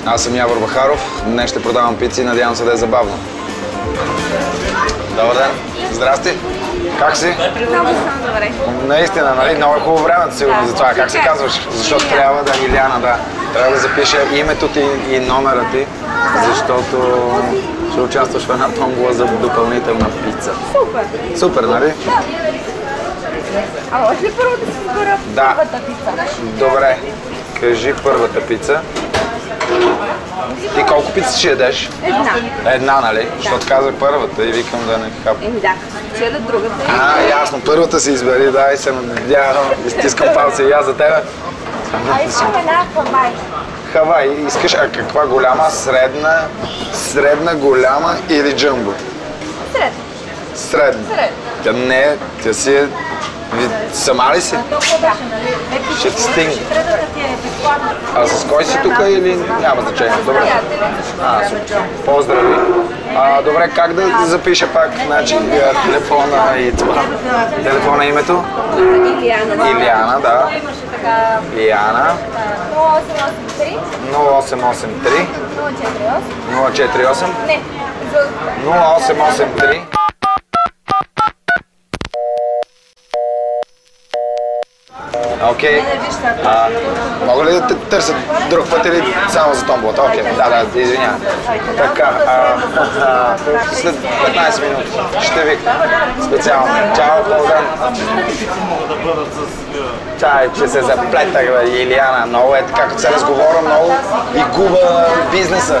Аз съм Явор Бахаров. Днес ще продавам пици. Надявам се да е забавно. Добър ден. Здрасти. Как си? Много съм добре. Наистина, нали? Много е хубаво време, сигурно за това. Как се казваш? Защото трябва да, Иляна, да. Трябва да запиша името ти и номера ти, защото ще участваш в една томбола за допълнителна пица. Супер. Супер, нали? Да. А може ли първо да си избера първата пица? Добре. Кажи първата пица. Ти колко пици ще ядеш? Една, нали? Защото казах първата и викам да не хапам. Да, ще яда другата. Ясно. Първата си избери, да, и се надявам. Изтискам палци и аз за тебе. Искам една Хавай. Хавай, искаш, а каква голяма? Средна, голяма или джамбо? Средна. Средна. Не, тя си е... Сама ли си? Ще ти стигне. А с кой си тук или няма значение? Добре. Супер. Поздрави. Добре, как да запиша пак? Значи, телефона и това. Телефона, името? Илияна. Илияна, да. Илияна. 0883 048 Не. 0883 Окей. Мога ли да те търся друг път или само за томболата? Окей, да, извинявам. Така, след 15 минути ще ви специално. Чао, Богдан. Чай, че се заплетах, Илияна. Много е така, като се разговоря много и губа бизнеса.